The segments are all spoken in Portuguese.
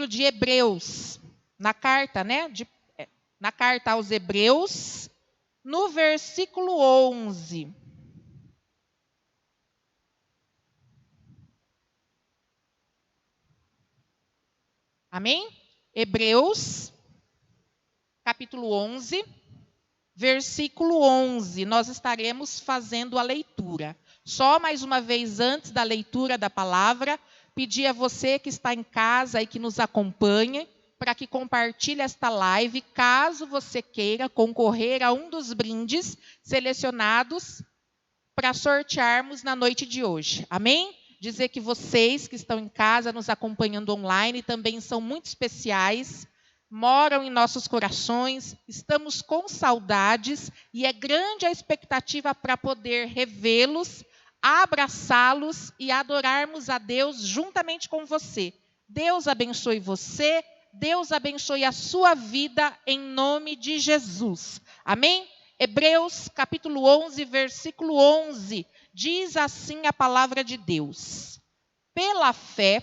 livro de Hebreus, na carta, na carta aos Hebreus, no versículo 11. Amém? Hebreus, capítulo 11, versículo 11. Nós estaremos fazendo a leitura. Só mais uma vez, antes da leitura da palavra, pedir a você que está em casa e que nos acompanha, para que compartilhe esta live, caso você queira concorrer a um dos brindes selecionados para sortearmos na noite de hoje. Amém? Dizer que vocês que estão em casa, nos acompanhando online, também são muito especiais, moram em nossos corações, estamos com saudades e é grande a expectativa para poder revê-los, abraçá-los e adorarmos a Deus juntamente com você. Deus abençoe você, Deus abençoe a sua vida em nome de Jesus. Amém? Hebreus capítulo 11, versículo 11, diz assim a palavra de Deus. Pela fé,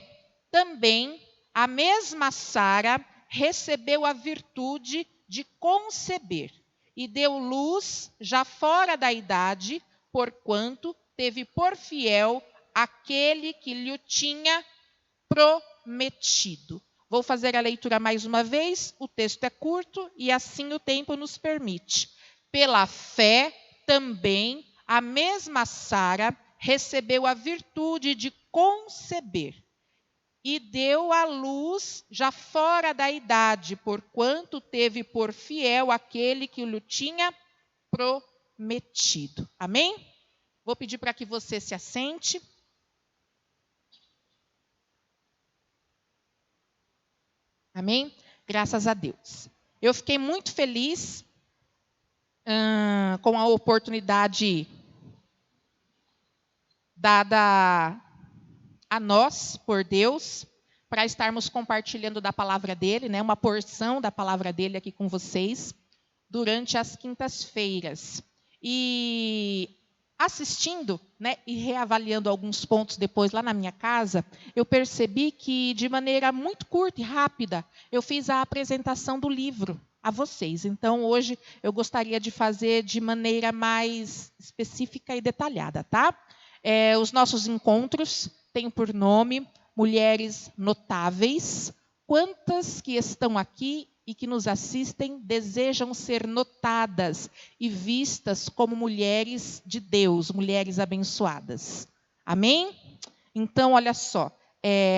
também, a mesma Sara recebeu a virtude de conceber e deu luz já fora da idade, porquanto teve por fiel aquele que lhe tinha prometido. Vou fazer a leitura mais uma vez, o texto é curto e assim o tempo nos permite. Pela fé, também, a mesma Sara recebeu a virtude de conceber e deu à luz já fora da idade, porquanto teve por fiel aquele que lhe tinha prometido. Amém? Vou pedir para que você se assente. Amém? Graças a Deus. Eu fiquei muito feliz com a oportunidade dada a nós, por Deus, para estarmos compartilhando da palavra dele, uma porção da palavra dele aqui com vocês, durante as quintas-feiras. E assistindo, e reavaliando alguns pontos depois lá na minha casa, eu percebi que, de maneira muito curta e rápida, eu fiz a apresentação do livro a vocês. Então, hoje, eu gostaria de fazer de maneira mais específica e detalhada, tá? Os nossos encontros têm por nome Mulheres Notáveis. Quantas que estão aqui e que nos assistem desejam ser notadas e vistas como mulheres de Deus, mulheres abençoadas? Amém? Então, olha só,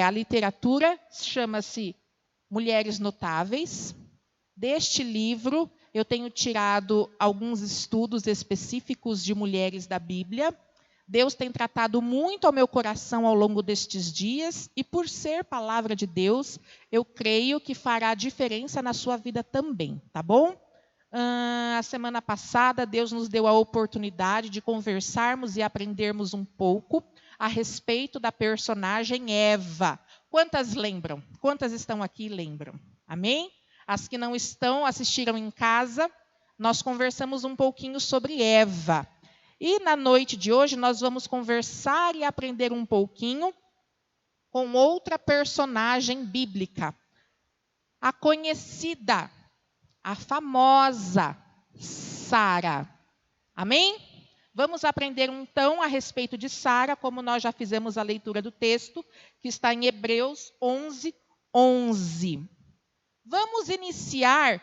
a literatura chama-se Mulheres Notáveis. Deste livro, eu tenho tirado alguns estudos específicos de mulheres da Bíblia. Deus tem tratado muito ao meu coração ao longo destes dias e, por ser palavra de Deus, eu creio que fará diferença na sua vida também, tá bom? A semana passada, Deus nos deu a oportunidade de conversarmos e aprendermos um pouco a respeito da personagem Eva. Quantas lembram? Quantas estão aqui e lembram? Amém? As que não estão, assistiram em casa, nós conversamos um pouquinho sobre Eva. E na noite de hoje nós vamos conversar e aprender um pouquinho com outra personagem bíblica. A conhecida, a famosa Sara. Amém? Vamos aprender então a respeito de Sara, como nós já fizemos a leitura do texto, que está em Hebreus 11, 11. Vamos iniciar,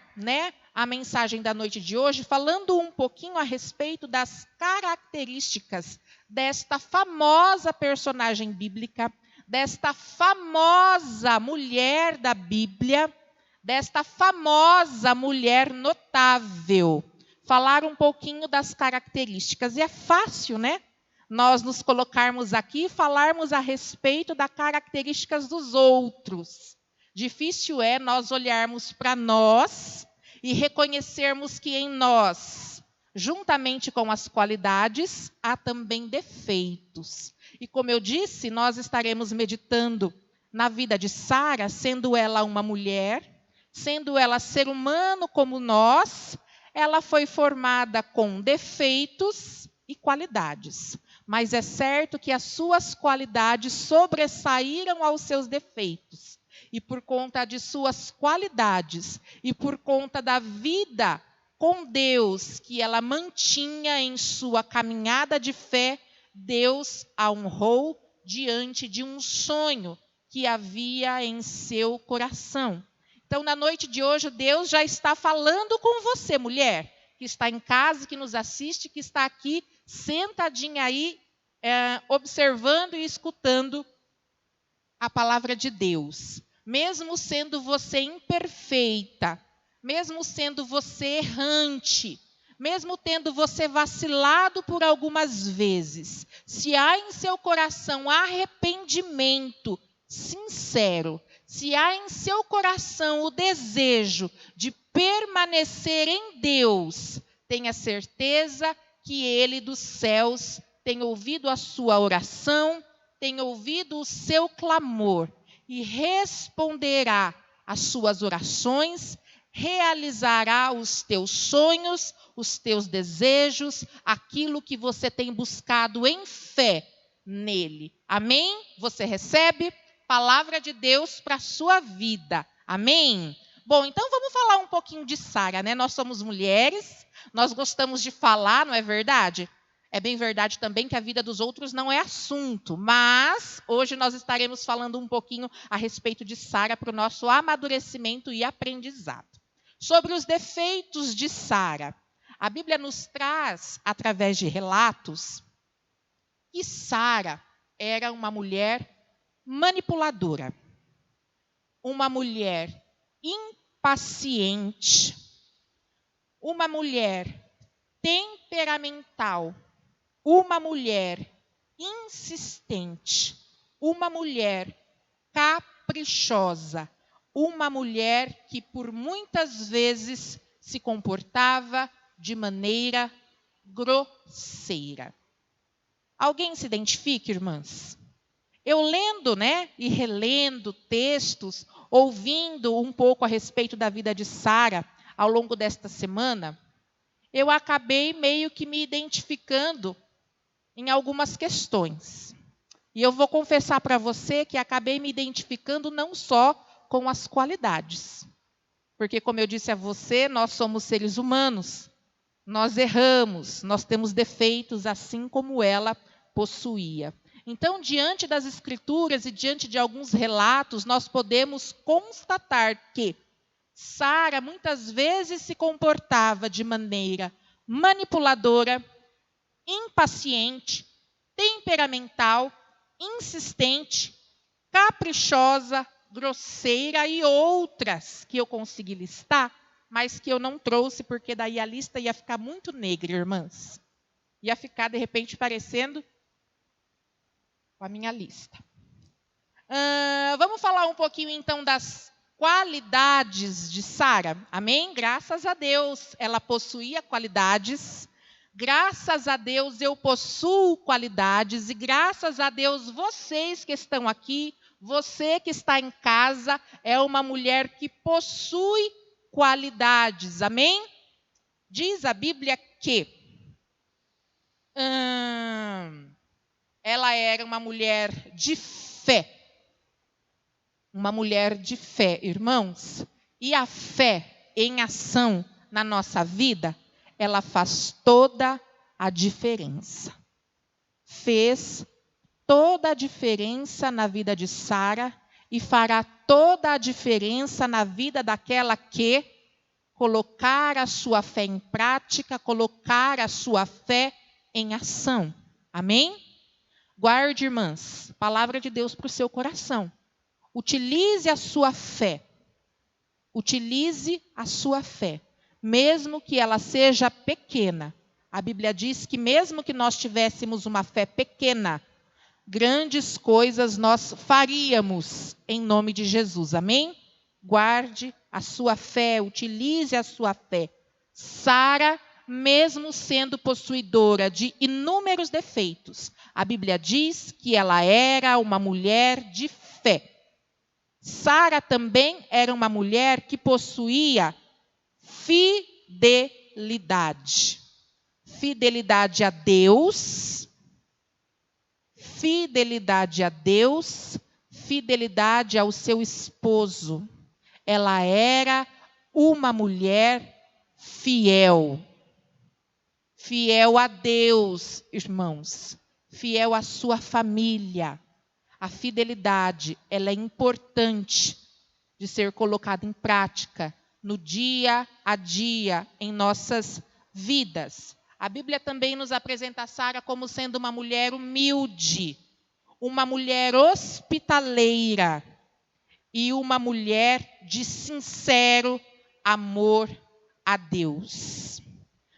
a mensagem da noite de hoje falando um pouquinho a respeito das características desta famosa personagem bíblica, desta famosa mulher da Bíblia, desta famosa mulher notável. Falar um pouquinho das características. E é fácil, nós nos colocarmos aqui e falarmos a respeito das características dos outros. Difícil é nós olharmos para nós e reconhecermos que em nós, juntamente com as qualidades, há também defeitos. E como eu disse, nós estaremos meditando na vida de Sara, sendo ela uma mulher, sendo ela ser humano como nós, ela foi formada com defeitos e qualidades. Mas é certo que as suas qualidades sobressaíram aos seus defeitos. e por conta de suas qualidades, e por conta da vida com Deus que ela mantinha em sua caminhada de fé, Deus a honrou diante de um sonho que havia em seu coração. Então, na noite de hoje, Deus já está falando com você, mulher, que está em casa, que nos assiste, que está aqui, sentadinha aí, observando e escutando a palavra de Deus. Mesmo sendo você imperfeita, mesmo sendo você errante, mesmo tendo você vacilado por algumas vezes, se há em seu coração arrependimento sincero, se há em seu coração o desejo de permanecer em Deus, tenha certeza que Ele dos céus tem ouvido a sua oração, tem ouvido o seu clamor e responderá às suas orações, realizará os teus sonhos, os teus desejos, aquilo que você tem buscado em fé nele. Amém? Você recebe palavra de Deus para a sua vida. Amém? Bom, então vamos falar um pouquinho de Sara, né? Nós somos mulheres, nós gostamos de falar, não é verdade? É bem verdade também que a vida dos outros não é assunto, mas hoje nós estaremos falando um pouquinho a respeito de Sara para o nosso amadurecimento e aprendizado. Sobre os defeitos de Sara, a Bíblia nos traz, através de relatos, que Sara era uma mulher manipuladora, uma mulher impaciente, uma mulher temperamental, uma mulher insistente, uma mulher caprichosa, uma mulher que por muitas vezes se comportava de maneira grosseira. Alguém se identifica, irmãs? Eu lendo, e relendo textos, ouvindo um pouco a respeito da vida de Sara ao longo desta semana, eu acabei meio que me identificando em algumas questões. E eu vou confessar para você que acabei me identificando não só com as qualidades. Porque, como eu disse a você, nós somos seres humanos. Nós erramos, nós temos defeitos, assim como ela possuía. Então, diante das Escrituras e diante de alguns relatos, nós podemos constatar que Sara muitas vezes se comportava de maneira manipuladora, impaciente, temperamental, insistente, caprichosa, grosseira e outras que eu consegui listar, mas que eu não trouxe porque daí a lista ia ficar muito negra, irmãs. Ia ficar, de repente, parecendo com a minha lista. Vamos falar um pouquinho, então, das qualidades de Sara. Amém? Graças a Deus, ela possuía qualidades. Graças a Deus, eu possuo qualidades. E graças a Deus, vocês que estão aqui, você que está em casa, é uma mulher que possui qualidades. Amém? Diz a Bíblia que ela era uma mulher de fé. Uma mulher de fé, irmãos. E a fé em ação na nossa vida, ela faz toda a diferença. Fez toda a diferença na vida de Sara e fará toda a diferença na vida daquela que colocar a sua fé em prática, colocar a sua fé em ação. Amém? Guarde, irmãs, palavra de Deus para o seu coração. Utilize a sua fé. Utilize a sua fé. Mesmo que ela seja pequena. A Bíblia diz que mesmo que nós tivéssemos uma fé pequena, grandes coisas nós faríamos em nome de Jesus. Amém? Guarde a sua fé, utilize a sua fé. Sara, mesmo sendo possuidora de inúmeros defeitos, a Bíblia diz que ela era uma mulher de fé. Sara também era uma mulher que possuía fidelidade. Fidelidade a Deus, fidelidade ao seu esposo. Ela era uma mulher fiel. Fiel a Deus, irmãos. Fiel à sua família. A fidelidade, ela é importante de ser colocada em prática no dia a dia em nossas vidas. A Bíblia também nos apresenta Sara como sendo uma mulher humilde, uma mulher hospitaleira e uma mulher de sincero amor a Deus.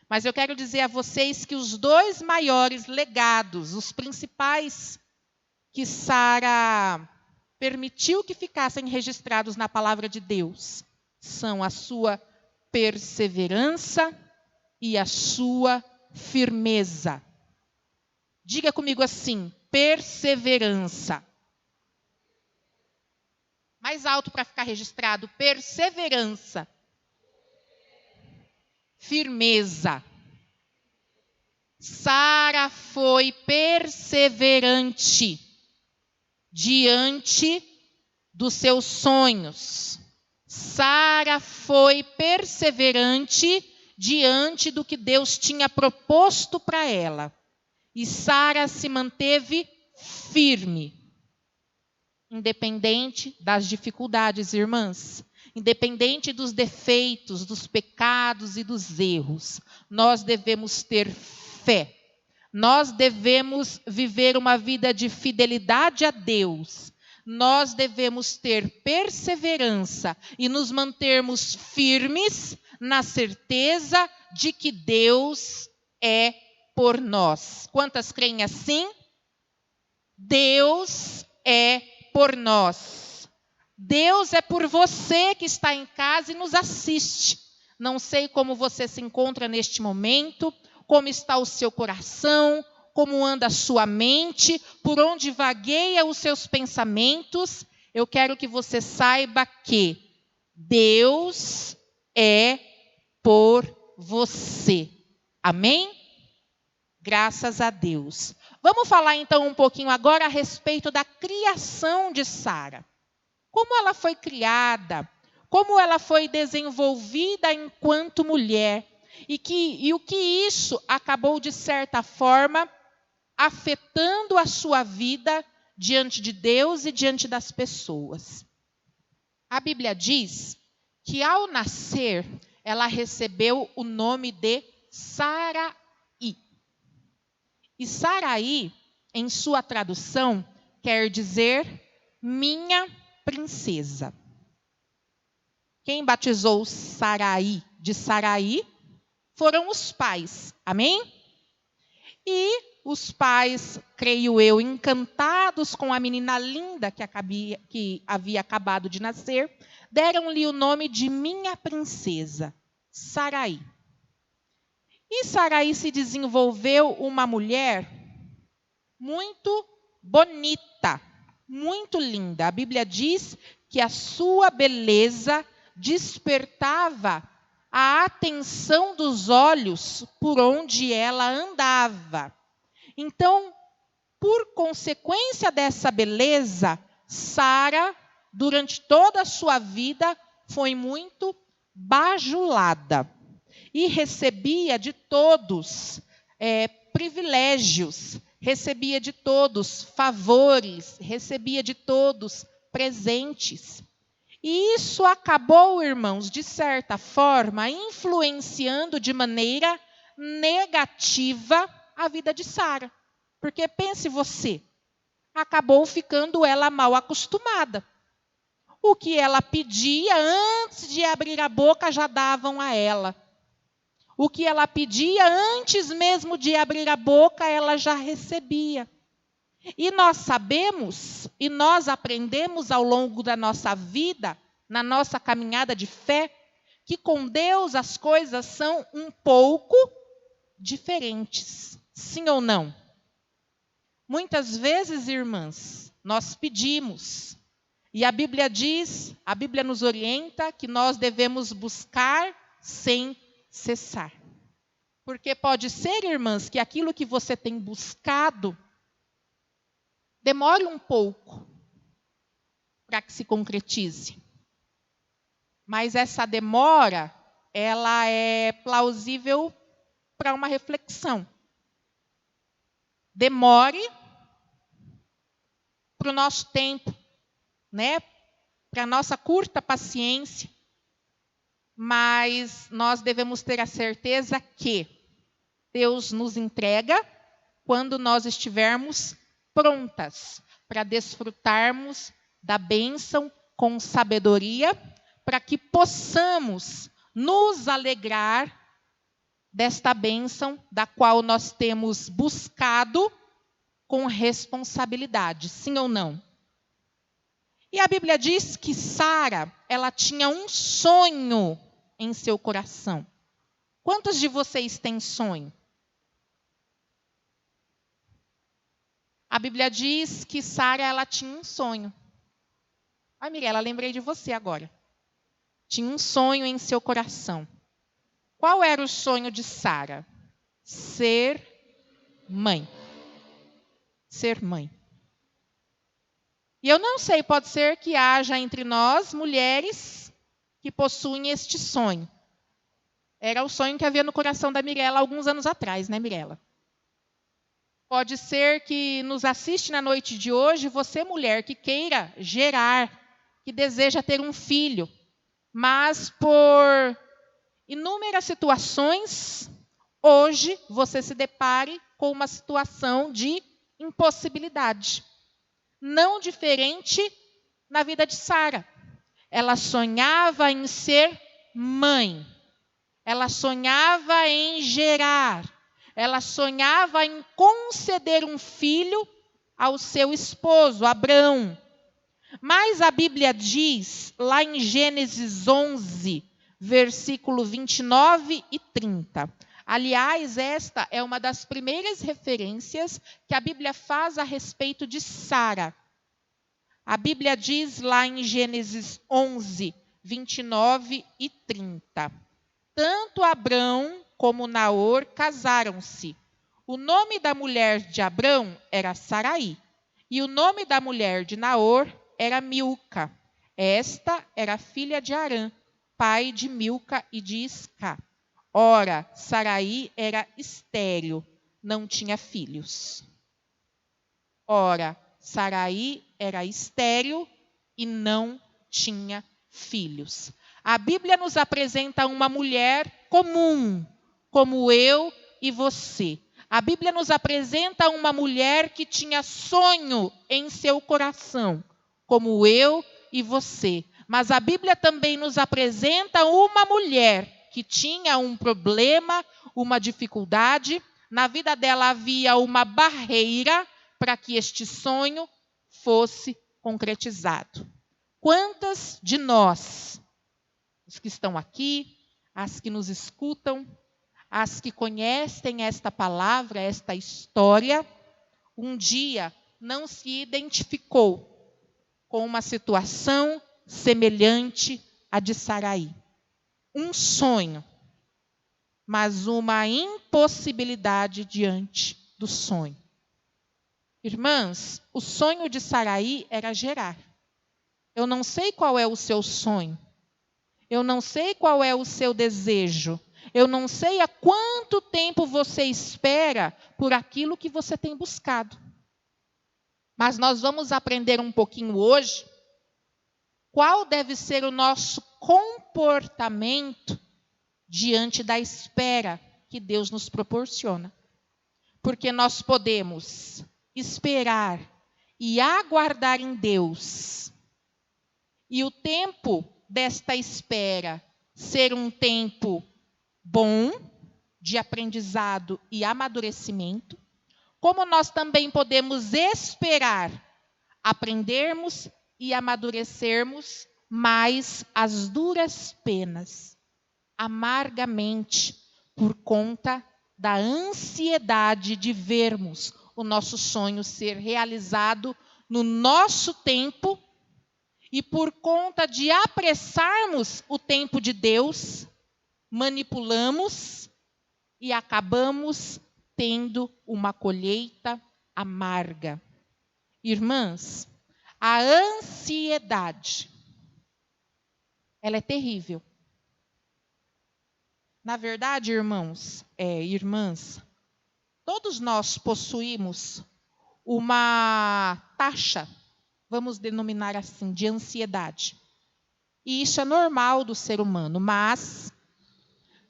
Mas eu quero dizer a vocês que os dois maiores legados, os principais que Sara permitiu que ficassem registrados na palavra de Deus, são a sua perseverança e a sua firmeza. Diga comigo assim, perseverança. Mais alto para ficar registrado, perseverança. Firmeza. Sara foi perseverante diante dos seus sonhos. Sara foi perseverante diante do que Deus tinha proposto para ela. E Sara se manteve firme, independente das dificuldades, irmãs. Independente dos defeitos, dos pecados e dos erros. Nós devemos ter fé. Nós devemos viver uma vida de fidelidade a Deus. Nós devemos ter perseverança e nos mantermos firmes na certeza de que Deus é por nós. Quantas creem assim? Deus é por nós. Deus é por você que está em casa e nos assiste. Não sei como você se encontra neste momento, como está o seu coração, como anda a sua mente, por onde vagueia os seus pensamentos. Eu quero que você saiba que Deus é por você. Amém? Graças a Deus. Vamos falar então um pouquinho agora a respeito da criação de Sara. Como ela foi criada, como ela foi desenvolvida enquanto mulher, e o que isso acabou, de certa forma, afetando a sua vida diante de Deus e diante das pessoas. A Bíblia diz que ao nascer, ela recebeu o nome de Sarai. E Sarai, em sua tradução, quer dizer minha princesa. Quem batizou Sarai de Sarai foram os pais, amém? E os pais, creio eu, encantados com a menina linda que havia acabado de nascer, deram-lhe o nome de minha princesa, Sarai. E Sarai se desenvolveu uma mulher muito bonita, muito linda. A Bíblia diz que a sua beleza despertava a atenção dos olhos por onde ela andava. Então, por consequência dessa beleza, Sara, durante toda a sua vida, foi muito bajulada e recebia de todos privilégios, recebia de todos favores, recebia de todos presentes. E isso acabou, irmãos, de certa forma, influenciando de maneira negativa a vida de Sara. Porque pense você, acabou ficando ela mal acostumada. O que ela pedia, antes de abrir a boca, já davam a ela. O que ela pedia, antes mesmo de abrir a boca, ela já recebia. E nós sabemos, e nós aprendemos ao longo da nossa vida, na nossa caminhada de fé, que com Deus as coisas são um pouco diferentes. Sim ou não? Muitas vezes, irmãs, nós pedimos. E a Bíblia diz, a Bíblia nos orienta que nós devemos buscar sem cessar. Porque pode ser, irmãs, que aquilo que você tem buscado demore um pouco. para que se concretize. Mas essa demora, ela é plausível para uma reflexão. Demore para o nosso tempo, né? Para a nossa curta paciência. Mas nós devemos ter a certeza que Deus nos entrega quando nós estivermos prontas para desfrutarmos da bênção com sabedoria, para que possamos nos alegrar desta bênção da qual nós temos buscado com responsabilidade, sim ou não? E a Bíblia diz que Sara, ela tinha um sonho em seu coração. Quantos de vocês têm sonho? A Bíblia diz que Sara, ela tinha um sonho. Ai, Mirela, lembrei de você agora. Tinha um sonho em seu coração. Qual era o sonho de Sara? Ser mãe. Ser mãe. E eu não sei, pode ser que haja entre nós mulheres que possuem este sonho. Era o sonho que havia no coração da Mirela alguns anos atrás, né, Mirela? Pode ser que nos assiste na noite de hoje, você mulher que queira gerar, que deseja ter um filho, mas por inúmeras situações, hoje você se depare com uma situação de impossibilidade. Não diferente na vida de Sara. Ela sonhava em ser mãe. Ela sonhava em gerar. Ela sonhava em conceder um filho ao seu esposo, Abrão. Mas a Bíblia diz, lá em Gênesis 11, versículo 29 e 30. Aliás, esta é uma das primeiras referências que a Bíblia faz a respeito de Sara. A Bíblia diz lá em Gênesis 11, 29 e 30. Tanto Abrão como Naor casaram-se. O nome da mulher de Abrão era Saraí, e o nome da mulher de Naor era Milca. Esta era filha de Arã, pai de Milca e de Isca. Ora, Saraí era estéril, não tinha filhos. Ora, Saraí era estéril e não tinha filhos. A Bíblia nos apresenta uma mulher comum, como eu e você. A Bíblia nos apresenta uma mulher que tinha sonho em seu coração, como eu e você. Mas a Bíblia também nos apresenta uma mulher que tinha um problema, uma dificuldade. Na vida dela havia uma barreira para que este sonho fosse concretizado. Quantas de nós, os que estão aqui, as que nos escutam, as que conhecem esta palavra, esta história, um dia não se identificou com uma situação semelhante à de Saraí? Um sonho, mas uma impossibilidade diante do sonho. Irmãs, o sonho de Saraí era gerar. Eu não sei qual é o seu sonho. Eu não sei qual é o seu desejo. Eu não sei há quanto tempo você espera por aquilo que você tem buscado. Mas nós vamos aprender um pouquinho hoje qual deve ser o nosso comportamento diante da espera que Deus nos proporciona. Porque nós podemos esperar e aguardar em Deus. E o tempo desta espera ser um tempo bom, de aprendizado e amadurecimento, como nós também podemos esperar aprendermos e amadurecermos mais as duras penas, amargamente, por conta da ansiedade de vermos o nosso sonho ser realizado no nosso tempo e por conta de apressarmos o tempo de Deus, manipulamos e acabamos tendo uma colheita amarga. Irmãs, A ansiedade. Ela é terrível. Na verdade, irmãos, irmãs, todos nós possuímos uma taxa, vamos denominar assim, de ansiedade. E isso é normal do ser humano, mas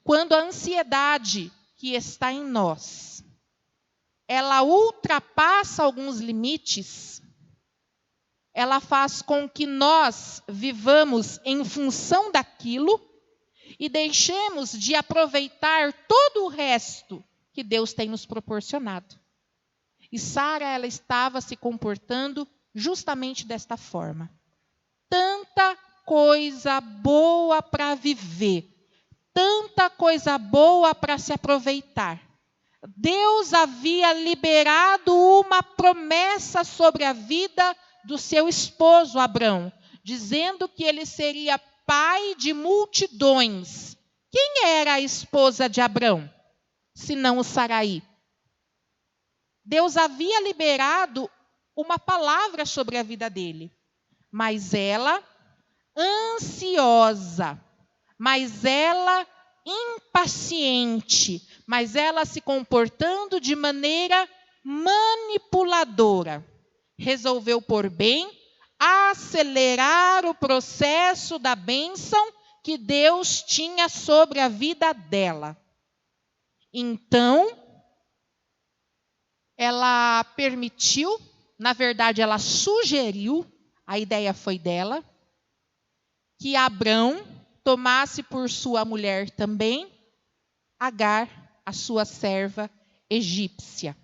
quando a ansiedade que está em nós, ela ultrapassa alguns limites, ela faz com que nós vivamos em função daquilo e deixemos de aproveitar todo o resto que Deus tem nos proporcionado. E Sara, ela estava se comportando justamente desta forma. Tanta coisa boa para viver, tanta coisa boa para se aproveitar. Deus havia liberado uma promessa sobre a vida do seu esposo Abrão, dizendo que ele seria pai de multidões. Quem era a esposa de Abrão, senão o Saraí? Deus havia liberado uma palavra sobre a vida dele, mas ela, ansiosa, mas ela impaciente, mas ela se comportando de maneira manipuladora, resolveu por bem acelerar o processo da bênção que Deus tinha sobre a vida dela. Então, ela permitiu, na verdade, ela sugeriu, a ideia foi dela, que Abrão tomasse por sua mulher também Agar, a sua serva egípcia,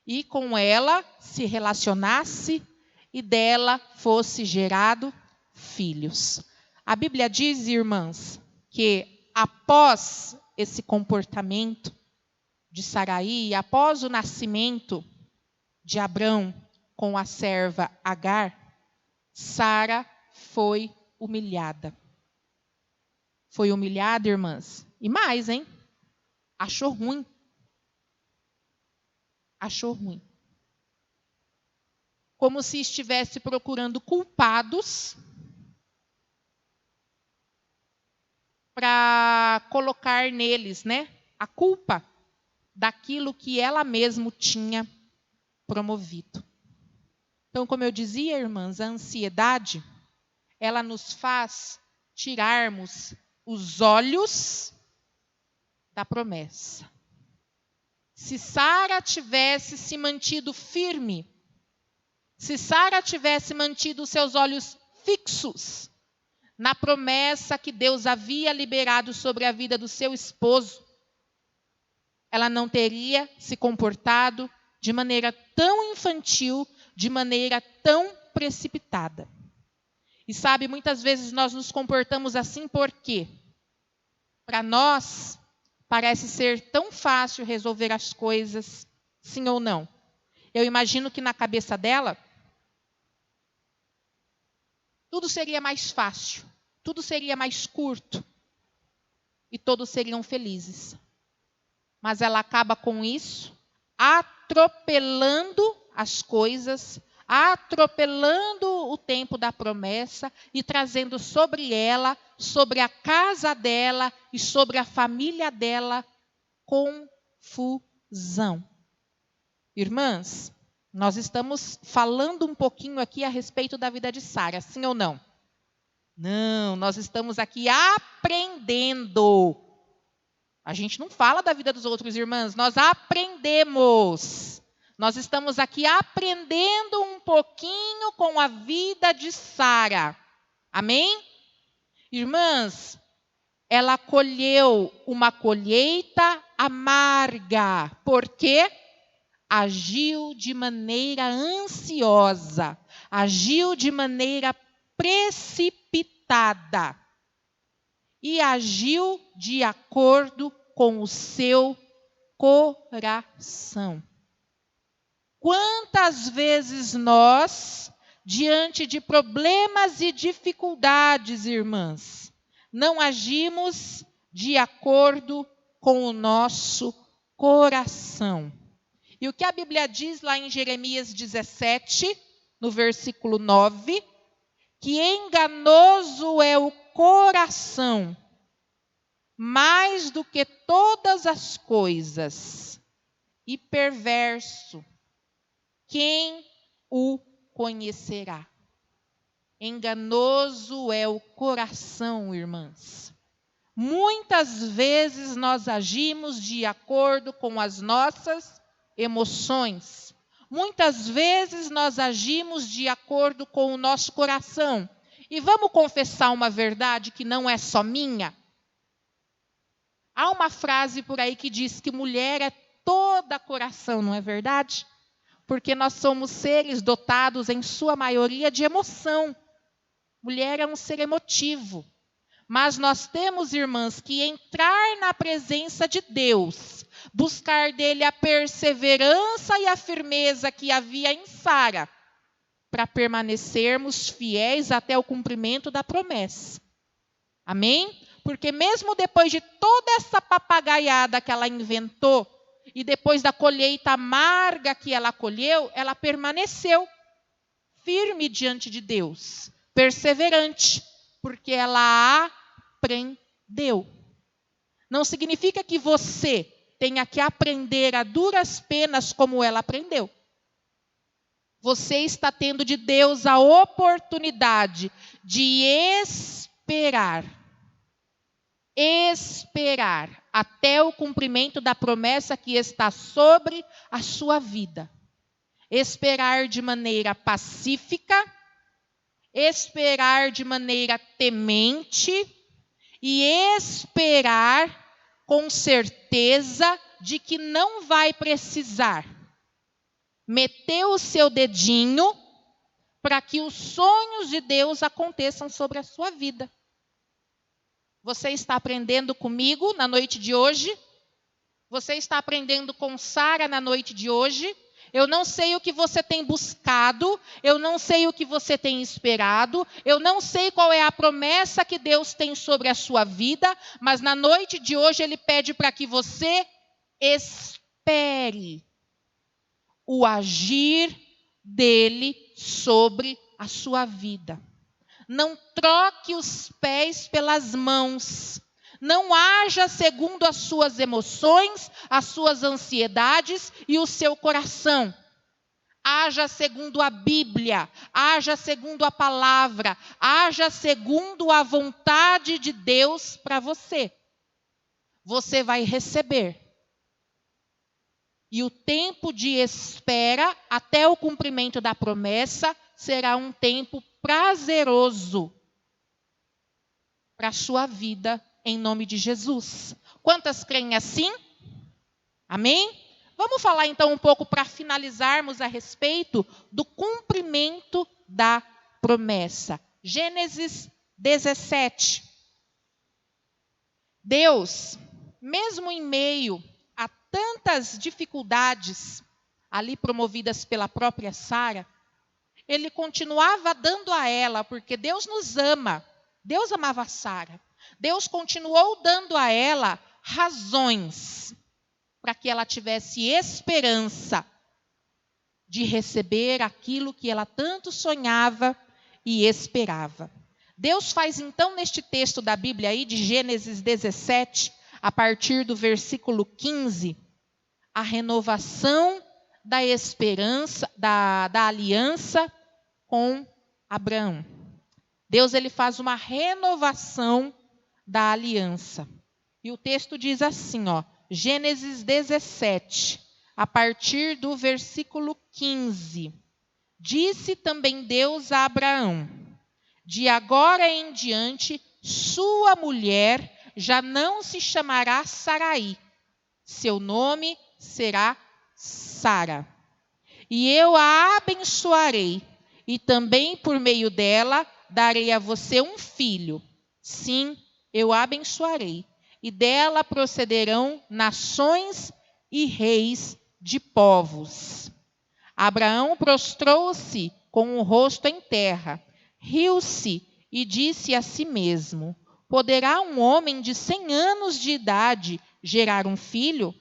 e com ela se relacionasse e dela fosse gerado filhos. A Bíblia diz, irmãs, que após esse comportamento de Saraí, após o nascimento de Abrão com a serva Agar, Sara foi humilhada. Foi humilhada, irmãs. E mais, hein? Achou ruim. Achou ruim. Como se estivesse procurando culpados para colocar neles, né, a culpa daquilo que ela mesma tinha promovido. Então, como eu dizia, irmãs, a ansiedade, ela nos faz tirarmos os olhos da promessa. Se Sara tivesse se mantido firme, se Sara tivesse mantido seus olhos fixos na promessa que Deus havia liberado sobre a vida do seu esposo, ela não teria se comportado de maneira tão infantil, de maneira tão precipitada. E sabe, muitas vezes nós nos comportamos assim porque, para nós, parece ser tão fácil resolver as coisas, sim ou não. Eu imagino que na cabeça dela, tudo seria mais fácil, tudo seria mais curto e todos seriam felizes. Mas ela acaba com isso, atropelando as coisas, atropelando o tempo da promessa e trazendo sobre ela, sobre a casa dela e sobre a família dela, confusão. Irmãs, nós estamos falando um pouquinho aqui a respeito da vida de Sara, sim ou não? Não, nós estamos aqui aprendendo. A gente não fala da vida dos outros, irmãs, nós aprendemos. Nós estamos aqui aprendendo um pouquinho com a vida de Sara. Amém? Irmãs, ela colheu uma colheita amarga, porque agiu de maneira ansiosa, agiu de maneira precipitada e agiu de acordo com o seu coração. Quantas vezes nós, diante de problemas e dificuldades, irmãs, não agimos de acordo com o nosso coração? E o que a Bíblia diz lá em Jeremias 17, no versículo 9, que enganoso é o coração, mais do que todas as coisas, e perverso, quem o conhecerá? Enganoso é o coração, irmãs. Muitas vezes nós agimos de acordo com as nossas emoções. Muitas vezes nós agimos de acordo com o nosso coração. E vamos confessar uma verdade que não é só minha? Há uma frase por aí que diz que mulher é toda coração, não é verdade? Porque nós somos seres dotados, em sua maioria, de emoção. Mulher é um ser emotivo. Mas nós temos, irmãs, que entrar na presença de Deus, buscar dele a perseverança e a firmeza que havia em Sara, para permanecermos fiéis até o cumprimento da promessa. Amém? Porque mesmo depois de toda essa papagaiada que ela inventou, e depois da colheita amarga que ela colheu, ela permaneceu firme diante de Deus, perseverante, porque ela aprendeu. Não significa que você tenha que aprender a duras penas como ela aprendeu. Você está tendo de Deus a oportunidade de esperar até o cumprimento da promessa que está sobre a sua vida. Esperar de maneira pacífica, esperar de maneira temente e esperar com certeza de que não vai precisar meter o seu dedinho para que os sonhos de Deus aconteçam sobre a sua vida. Você está aprendendo comigo na noite de hoje? Você está aprendendo com Sara na noite de hoje? Eu não sei o que você tem buscado, eu não sei o que você tem esperado, eu não sei qual é a promessa que Deus tem sobre a sua vida, mas na noite de hoje Ele pede para que você espere o agir dele sobre a sua vida. Não troque os pés pelas mãos. Não haja segundo as suas emoções, as suas ansiedades e o seu coração. Haja segundo a Bíblia, haja segundo a palavra, haja segundo a vontade de Deus para você. Você vai receber. E o tempo de espera até o cumprimento da promessa será um tempo prazeroso para a sua vida, em nome de Jesus. Quantas creem assim? Amém? Vamos falar então um pouco para finalizarmos a respeito do cumprimento da promessa. Gênesis 17. Deus, mesmo em meio a tantas dificuldades ali promovidas pela própria Sara, Ele continuava dando a ela, porque Deus nos ama. Deus amava a Sara. Deus continuou dando a ela razões para que ela tivesse esperança de receber aquilo que ela tanto sonhava e esperava. Deus faz então neste texto da Bíblia aí de Gênesis 17, a partir do versículo 15, a renovação da esperança, da aliança com Abraão. Deus ele faz uma renovação da aliança. E o texto diz assim, Gênesis 17, a partir do versículo 15. Disse também Deus a Abraão: de agora em diante, sua mulher já não se chamará Sarai, seu nome será Sara. E eu a abençoarei, e também por meio dela darei a você um filho. Sim, eu a abençoarei, e dela procederão nações e reis de povos. Abraão prostrou-se com o rosto em terra, riu-se e disse a si mesmo: poderá um homem de 100 anos de idade gerar um filho?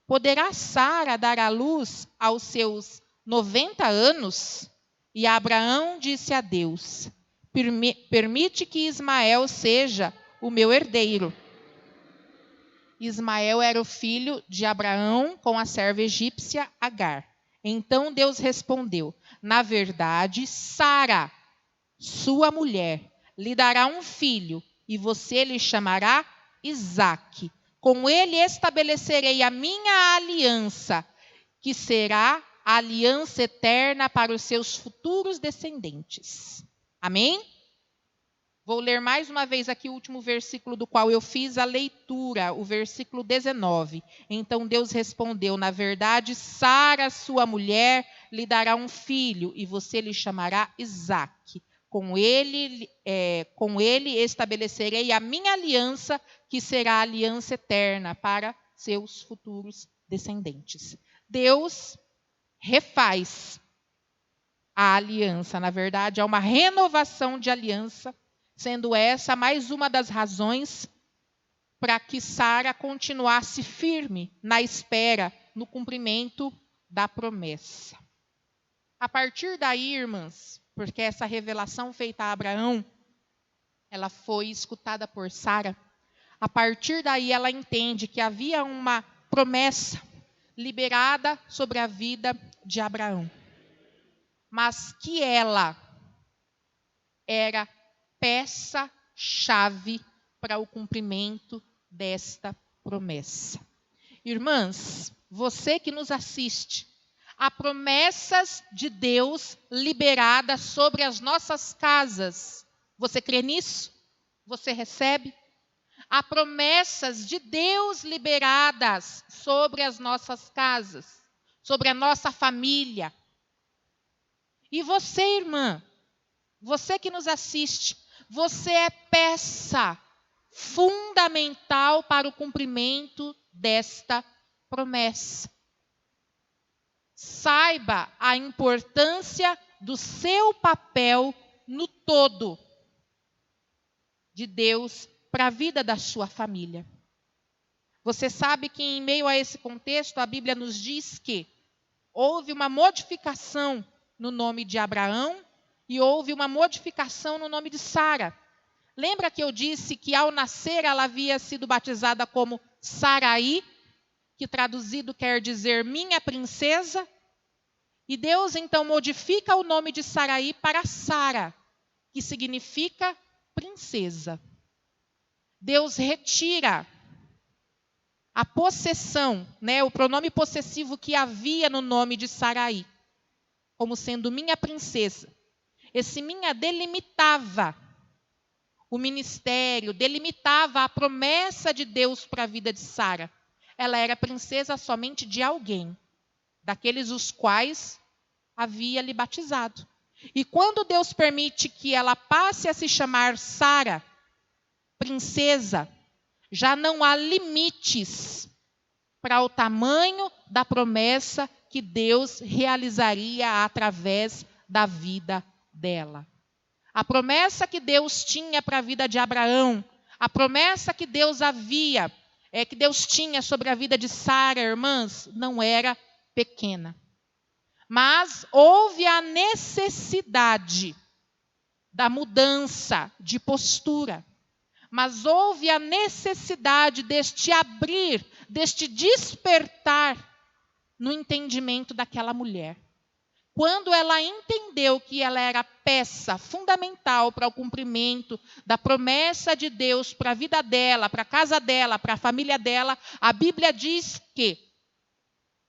Poderá Sara dar à luz aos seus 90 anos? E Abraão disse a Deus: permite que Ismael seja o meu herdeiro. Ismael era o filho de Abraão com a serva egípcia Agar. Então Deus respondeu: na verdade, Sara, sua mulher, lhe dará um filho, e você lhe chamará Isaque. Com ele estabelecerei a minha aliança, que será a aliança eterna para os seus futuros descendentes. Amém? Vou ler mais uma vez aqui o último versículo do qual eu fiz a leitura, o versículo 19. Então Deus respondeu: na verdade, Sara, sua mulher, lhe dará um filho, e você lhe chamará Isaque. Com ele estabelecerei a minha aliança, que será a aliança eterna para seus futuros descendentes. Deus refaz a aliança. Na verdade, é uma renovação de aliança, sendo essa mais uma das razões para que Sara continuasse firme na espera, no cumprimento da promessa. A partir daí, irmãs, porque essa revelação feita a Abraão, ela foi escutada por Sara, a partir daí ela entende que havia uma promessa liberada sobre a vida de Abraão, mas que ela era peça-chave para o cumprimento desta promessa. Irmãs, você que nos assiste, há promessas de Deus liberadas sobre as nossas casas. Você crê nisso? Você recebe? Há promessas de Deus liberadas sobre as nossas casas, sobre a nossa família. E você, irmã, você que nos assiste, você é peça fundamental para o cumprimento desta promessa. Saiba a importância do seu papel no todo de Deus para a vida da sua família. Você sabe que em meio a esse contexto, a Bíblia nos diz que houve uma modificação no nome de Abraão e houve uma modificação no nome de Sara. Lembra que eu disse que ao nascer ela havia sido batizada como Saraí, que traduzido quer dizer minha princesa? E Deus então modifica o nome de Saraí para Sara, que significa princesa. Deus retira a possessão, o pronome possessivo que havia no nome de Saraí, como sendo minha princesa. Esse minha delimitava o ministério, delimitava a promessa de Deus para a vida de Sara. Ela era princesa somente de alguém, daqueles os quais havia lhe batizado. E quando Deus permite que ela passe a se chamar Sara, princesa, já não há limites para o tamanho da promessa que Deus realizaria através da vida dela. A promessa que Deus tinha para a vida de Abraão, a promessa que Deus tinha sobre a vida de Sara, irmãs, não era pequena. Mas houve a necessidade da mudança de postura. Mas houve a necessidade deste abrir, deste despertar no entendimento daquela mulher. Quando ela entendeu que ela era peça fundamental para o cumprimento da promessa de Deus para a vida dela, para a casa dela, para a família dela, a Bíblia diz que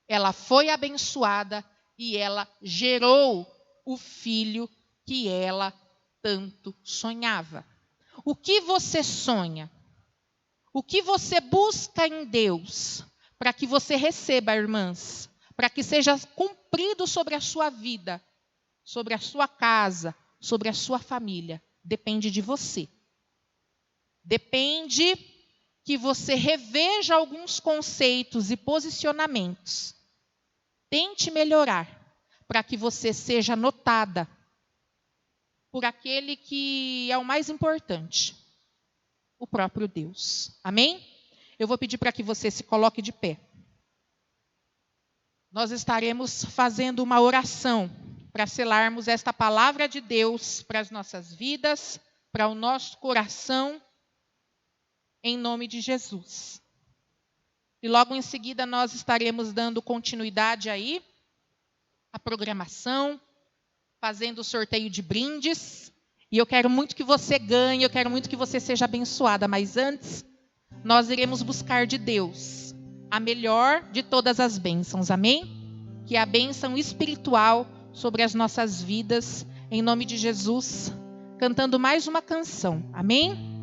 ela foi abençoada e ela gerou o filho que ela tanto sonhava. O que você sonha? O que você busca em Deus para que você receba, irmãs? Para que seja cumprido sobre a sua vida, sobre a sua casa, sobre a sua família. Depende de você. Depende que você reveja alguns conceitos e posicionamentos. Tente melhorar para que você seja notada por aquele que é o mais importante, o próprio Deus. Amém? Eu vou pedir para que você se coloque de pé. Nós estaremos fazendo uma oração para selarmos esta palavra de Deus para as nossas vidas, para o nosso coração, em nome de Jesus. E logo em seguida nós estaremos dando continuidade aí à programação, fazendo o sorteio de brindes. E eu quero muito que você ganhe, eu quero muito que você seja abençoada. Mas antes, nós iremos buscar de Deus a melhor de todas as bênçãos, amém? Que é a bênção espiritual sobre as nossas vidas, em nome de Jesus, cantando mais uma canção, amém?